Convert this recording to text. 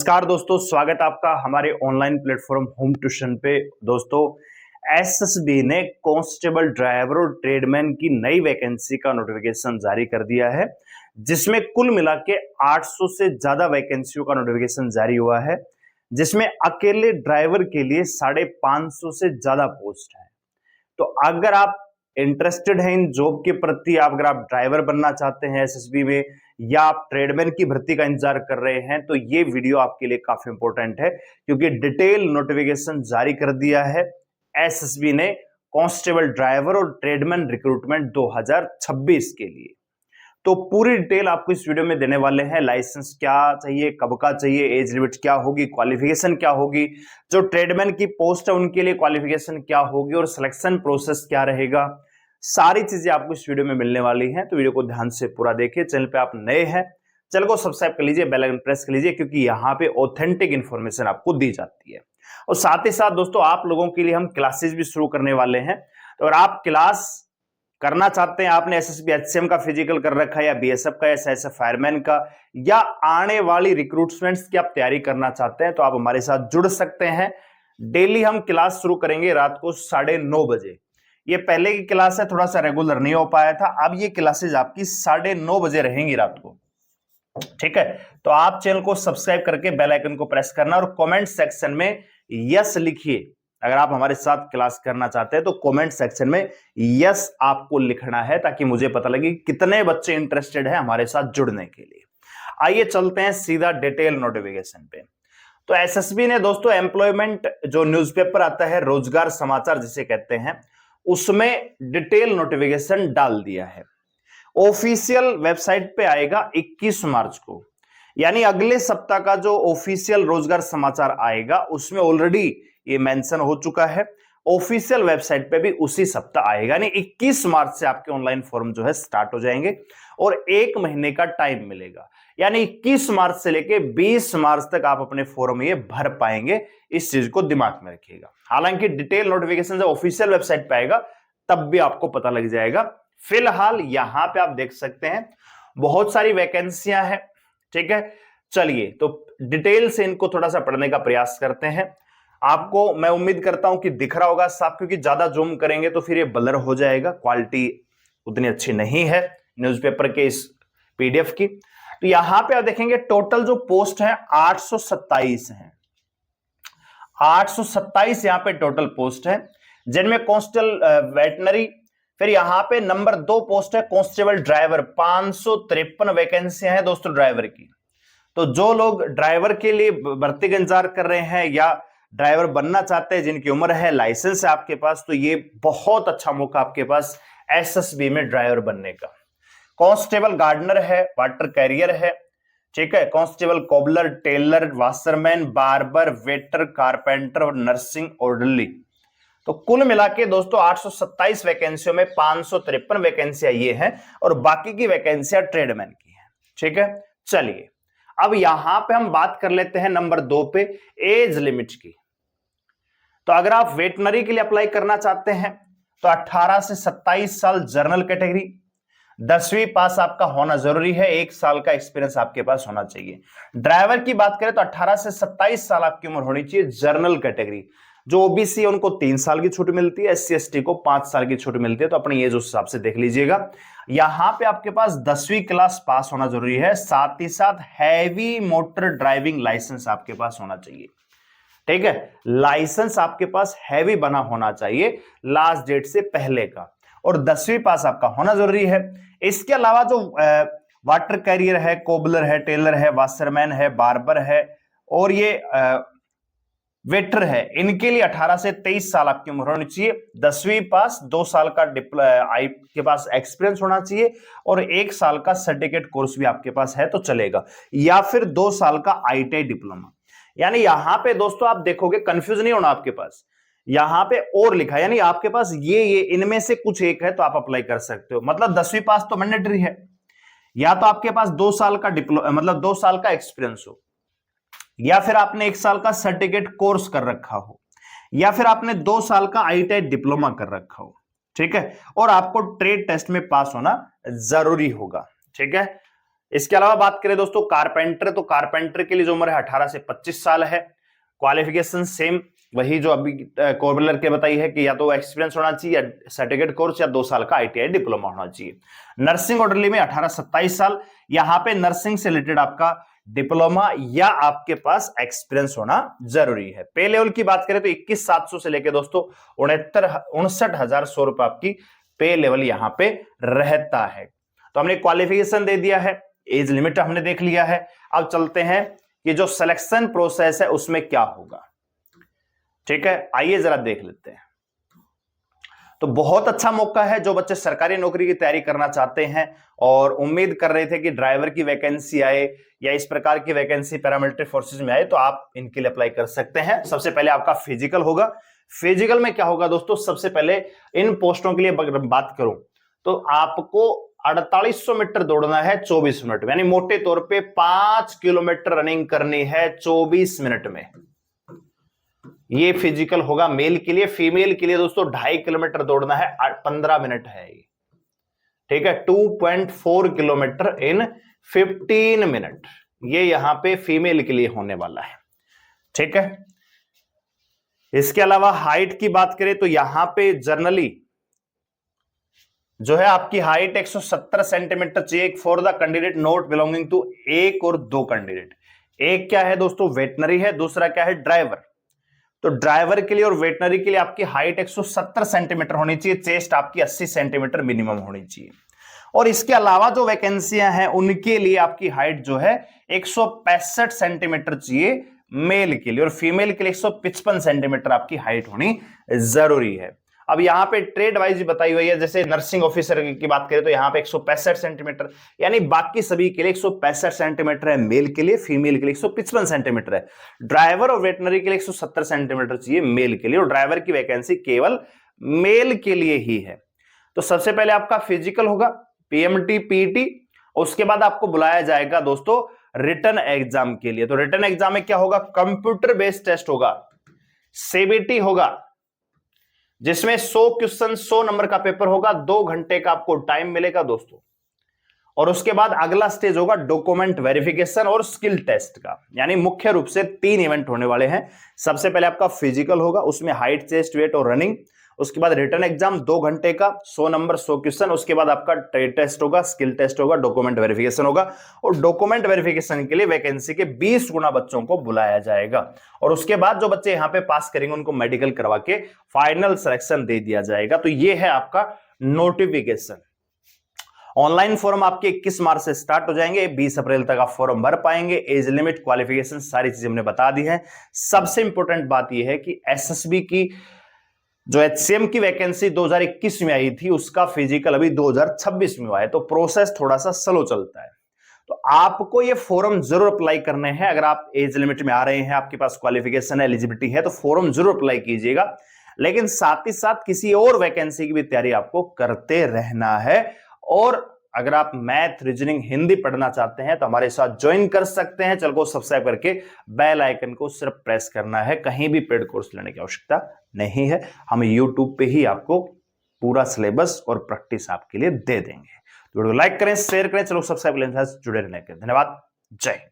नमस्कार दोस्तों, स्वागत आपका हमारे ऑनलाइन प्लेटफॉर्म होम ट्यूशन पे। दोस्तों, एसएसबी ने कांस्टेबल, ड्राइवर और ट्रेडमैन की नई वैकेंसी का नोटिफिकेशन जारी कर दिया है, जिसमें कुल मिला के 800 से ज्यादा वैकेंसियों का नोटिफिकेशन जारी हुआ है, जिसमें अकेले ड्राइवर के लिए 550 से ज्यादा पोस्ट है। तो अगर आप इंटरेस्टेड हैं इन जॉब के प्रति, अगर आप ड्राइवर बनना चाहते हैं एसएसबी में, या आप ट्रेडमैन की भर्ती का इंतजार कर रहे हैं, तो ये वीडियो आपके लिए काफी इंपॉर्टेंट है, क्योंकि डिटेल नोटिफिकेशन जारी कर दिया है एसएसबी ने कांस्टेबल, ड्राइवर और ट्रेडमैन रिक्रूटमेंट 2026 के लिए। तो पूरी डिटेल आपको इस वीडियो में देने वाले हैं। लाइसेंस क्या चाहिए, कब का चाहिए, एज लिमिट क्या होगी, क्वालिफिकेशन क्या होगी, जो ट्रेडमैन की पोस्ट है उनके लिए क्वालिफिकेशन क्या होगी और सिलेक्शन प्रोसेस क्या रहेगा, सारी चीजें आपको इस वीडियो में मिलने वाली हैं। तो वीडियो को ध्यान से पूरा देखिए। चैनल पे आप नए हैं, चैनल को सब्सक्राइब कर लीजिए, बेल आइकन प्रेस कर लीजिए, क्योंकि यहाँ पे ऑथेंटिक इंफॉर्मेशन आपको दी जाती है। और साथ ही साथ दोस्तों, आप लोगों के लिए हम क्लासेस भी शुरू करने वाले हैं। तो अगर आप क्लास करना चाहते हैं, आपने एसएसबी एचसीएम का फिजिकल कर रखा है, या बीएसएफ का, या एसएसएफ फायरमैन का, या आने वाली रिक्रूटमेंट्स की आप तैयारी करना चाहते हैं, तो आप हमारे साथ जुड़ सकते हैं। डेली हम क्लास शुरू करेंगे रात को 9:30 बजे। ये पहले की क्लास है, थोड़ा सा रेगुलर नहीं हो पाया था, अब ये क्लासेज आपकी 9:30 बजे रहेंगी रात को। ठीक है, तो आप चैनल को सब्सक्राइब करके बेल आइकन को प्रेस करना और कमेंट सेक्शन में यस लिखिए। अगर आप हमारे साथ क्लास करना चाहते हैं तो कमेंट सेक्शन में यस आपको लिखना है, ताकि मुझे पता लगे कितने बच्चे इंटरेस्टेड हैं हमारे साथ जुड़ने के लिए। आइए चलते हैं सीधा डिटेल नोटिफिकेशन पे। तो एसएसबी ने दोस्तों एम्प्लॉयमेंट, जो न्यूज़पेपर आता है, रोजगार समाचार जिसे कहते हैं, उसमें डिटेल नोटिफिकेशन डाल दिया है। ऑफिशियल वेबसाइट पे आएगा 21 मार्च को, यानी अगले सप्ताह का जो ऑफिशियल रोजगार समाचार आएगा उसमें ऑलरेडी ये मेंशन हो चुका है। ऑफिशियल वेबसाइट पे भी उसी सप्ताह आएगा, यानी 21 मार्च से आपके ऑनलाइन फॉर्म जो है स्टार्ट हो जाएंगे और 1 महीने का टाइम मिलेगा, यानी 21 मार्च से लेके 20 मार्च तक आप अपने फॉर्म ये भर पाएंगे। इस चीज को दिमाग में रखिएगा। हालांकि डिटेल नोटिफिकेशन जब ऑफिशियल वेबसाइट पे आएगा तब भी आपको पता लग जाएगा। फिलहाल यहां पे आप देख सकते हैं बहुत सारी वैकेंसियां हैं। ठीक है, चलिए तो डिटेल से इनको थोड़ा सा पढ़ने का प्रयास करते हैं। आपको मैं उम्मीद करता हूं कि दिख रहा होगा साफ, क्योंकि ज्यादा जूम करेंगे तो फिर ये ब्लर हो जाएगा, क्वालिटी उतनी अच्छी नहीं है न्यूज़पेपर के इस पीडीएफ की। तो यहां पे आप देखेंगे टोटल जो पोस्ट है 827 है। 827 यहां पे टोटल पोस्ट है, जिनमें कांस्टेबल, वेटनरी, फिर यहां पे नंबर 2 पोस्ट है कांस्टेबल ड्राइवर। 553 वैकेंसियां हैं दोस्तों ड्राइवर की। तो जो लोग ड्राइवर के लिए भर्ती का इंतजार कर रहे हैं या ड्राइवर बनना चाहते हैं, जिनकी उम्र है, लाइसेंस है आपके पास, तो ये बहुत अच्छा मौका आपके पास एसएसबी में ड्राइवर बनने का। कांस्टेबल गार्डनर है, वाटर कैरियर है, ठीक है, constable cobbler, tailor, washerman, barber, waiter, carpenter और नर्सिंग ऑर्डरली। तो कुल मिला के दोस्तों 827 वैकेंसियों में 553 वैकेंसियां ये हैं और बाकी की वैकेंसियां ट्रेडमैन की हैं। ठीक है, चलिए अब यहां पे हम बात कर लेते हैं नंबर 2 पे, एज लिमिट की। तो अगर आप वेटनरी के लिए अप्लाई करना चाहते हैं तो 18 से 27 साल जनरल कैटेगरी, 10वीं पास आपका होना जरूरी है, 1 साल का एक्सपीरियंस आपके पास होना चाहिए। ड्राइवर की बात करें तो 18 से 27 साल आपकी उम्र होनी चाहिए, जनरल कैटेगरी। जो ओबीसी है उनको 3 साल की छूट मिलती है, एससी एसटी को 5 साल की छूट मिलती है। तो अपनी एज उस हिसाब से देख लीजिएगा। यहां पे आपके पास 10वीं क्लास पास होना जरूरी है, साथ ही साथ हैवी मोटर ड्राइविंग लाइसेंस आपके पास होना चाहिए। ठीक है, लाइसेंस आपके पास हैवी बना होना चाहिए लास्ट डेट से पहले का, और 10वीं पास आपका होना जरूरी है। इसके अलावा जो वाटर कैरियर है, कोबलर है, टेलर है, वाशरमैन है, बार्बर है और ये वेटर है, इनके लिए 18 से 23 साल आपकी उम्र होनी चाहिए, 10वीं पास, 2 साल का आपके पास एक्सपीरियंस होना चाहिए और 1 साल का सर्टिफिकेट कोर्स भी आपके पास है तो चलेगा, या फिर 2 साल का आईटीआई डिप्लोमा। यानी यहां पे दोस्तों आप देखोगे, कंफ्यूज नहीं होना आपके पास, यहां पे और लिखा है, यानी आपके पास ये इनमें से कुछ एक है तो आप अप्लाई कर सकते हो। मतलब 10वीं पास तो मैंडेटरी है, या तो आपके पास 2 साल का मतलब 2 साल का एक्सपीरियंस हो, या फिर आपने 1 साल का सर्टिफिकेट कोर्स कर रखा हो, या फिर आपने 2 साल का आईटीआई डिप्लोमा कर रखा हो। ठीक है, और आपको ट्रेड टेस्ट में पास होना जरूरी होगा। ठीक है, इसके अलावा बात करें दोस्तों कारपेंटर, तो कारपेंटर के लिए जो उम्र है 18 से 25 साल है। क्वालिफिकेशन सेम वही जो अभी कोरबलर के बताई है कि या तो एक्सपीरियंस होना चाहिए या सर्टिफिकेट कोर्स या 2 साल का आईटीआई डिप्लोमा होना चाहिए। नर्सिंग ऑर्डरली में 18-27 साल, यहां पे नर्सिंग से रिलेटेड आपका डिप्लोमा या आपके पास एक्सपीरियंस होना जरूरी है। पे लेवल की बात करें तो 21,700 से लेकर दोस्तों 69,100 रुपए आपकी पे लेवल यहां पे रहता है। तो हमने क्वालिफिकेशन दे दिया है, एज लिमिट हमने देख लिया है। अब चलते हैं कि जो सिलेक्शन प्रोसेस है उसमें क्या होगा। ठीक है, आइए जरा देख लेते हैं। तो बहुत अच्छा मौका है जो बच्चे सरकारी नौकरी की तैयारी करना चाहते हैं और उम्मीद कर रहे थे कि ड्राइवर की वैकेंसी आए या इस प्रकार की वैकेंसी पैरामिलिट्री फोर्सेस में आए, तो आप इनके लिए अप्लाई कर सकते हैं। सबसे पहले आपका फिजिकल होगा। फिजिकल में क्या होगा दोस्तों, सबसे पहले इन पोस्टों के लिए बात करूं तो आपको 4800 मीटर दौड़ना है 24 मिनट में, यानी मोटे तौर पे 5 किलोमीटर रनिंग करनी है 24 मिनट में। ये फिजिकल होगा मेल के लिए। फीमेल के लिए दोस्तों 2.5 किलोमीटर दौड़ना है 15 मिनट है ये। ठीक है, 2.4 किलोमीटर इन 15 मिनट, ये यहां पे फीमेल के लिए होने वाला है। ठीक है, इसके अलावा हाइट की बात करें तो यहां पे जनरली जो है आपकी हाइट 170 सेंटीमीटर चाहिए for the candidate not belonging to एक और दो कैंडिडेट। एक क्या है दोस्तों वेटनरी है, दूसरा क्या है ड्राइवर। तो ड्राइवर के लिए और वेटनरी के लिए आपकी हाइट 170 सेंटीमीटर होनी चाहिए, चेस्ट आपकी 80 सेंटीमीटर मिनिमम होनी चाहिए। और इसके अलावा जो वैकेंसियां हैं उनके लिए आपकी हाइट जो है 165 सेंटीमीटर चाहिए मेल के लिए, और फीमेल के लिए 155 सेंटीमीटर आपकी हाइट होनी जरूरी है। अब यहां पे ट्रेड वाइज बताई हुई है, जैसे नर्सिंग ऑफिसर की बात करें तो यहां पे 165 सेंटीमीटर, यानी बाकी सभी के लिए 165 सेंटीमीटर है मेल के लिए, फीमेल के लिए 155 सेंटीमीटर है। ड्राइवर और वेटनरी के लिए 170 सेंटीमीटर चाहिए मेल के लिए, और ड्राइवर की वैकेंसी केवल मेल के लिए ही है। तो सबसे पहले आपका फिजिकल होगा, पीएमटी पीटी, उसके बाद आपको बुलाया जाएगा दोस्तों रिटन एग्जाम के लिए। तो रिटन एग्जाम में क्या होगा, कंप्यूटर बेस्ड टेस्ट होगा, सीबीटी होगा, जिसमें 100 क्वेश्चन 100 नंबर का पेपर होगा, 2 घंटे का आपको टाइम मिलेगा दोस्तों। और उसके बाद अगला स्टेज होगा डॉक्यूमेंट वेरिफिकेशन और स्किल टेस्ट का, यानी मुख्य रूप से 3 इवेंट होने वाले हैं। सबसे पहले आपका फिजिकल होगा, उसमें हाइट, चेस्ट, वेट और रनिंग। उसके बाद रिटन एग्जाम 2 घंटे का, 100 नंबर 100 क्वेश्चन। उसके बाद आपका ट्रेड टेस्ट होगा, स्किल टेस्ट होगा, डॉक्यूमेंट वेरिफिकेशन होगा। और डॉक्यूमेंट वेरिफिकेशन के लिए वैकेंसी के 20 गुना बच्चों को बुलाया जाएगा। और उसके बाद जो बच्चे यहां पे पास करेंगे उनको मेडिकल करवा के फाइनल सिलेक्शन दे दिया जाएगा। तो ये है आपका नोटिफिकेशन। ऑनलाइन फॉर्म आपके 21 मार्च से स्टार्ट हो जाएंगे, 20 अप्रैल तक आप फॉर्म भर पाएंगे। एज लिमिट, क्वालिफिकेशन, सारी चीजें हमने बता दी है। सबसे इंपॉर्टेंट बात यह है कि एसएसबी की जो एचसीएम की वैकेंसी 2021 में आई थी, उसका फिजिकल अभी 2026 में हुआ है, तो प्रोसेस थोड़ा सा स्लो चलता है। तो आपको ये फॉर्म जरूर अप्लाई करने हैं। अगर आप एज लिमिट में आ रहे हैं, आपके पास क्वालिफिकेशन है, एलिजिबिलिटी है, तो फॉर्म जरूर अप्लाई कीजिएगा। लेकिन साथ ही साथ किसी और वैकेंसी की भी तैयारी आपको करते रहना है। और अगर आप मैथ, रीजनिंग, हिंदी पढ़ना चाहते हैं तो हमारे साथ ज्वाइन कर सकते हैं। चैनल को सब्सक्राइब करके बेल आइकन को सिर्फ प्रेस करना है, कहीं भी पेड कोर्स लेने की आवश्यकता नहीं है। हम यूट्यूब पे ही आपको पूरा सिलेबस और प्रैक्टिस आपके लिए दे देंगे। वीडियो लाइक करें, शेयर करें, चलो सब्सक्राइब लेने जुड़े रहने के धन्यवाद। जय हिंद।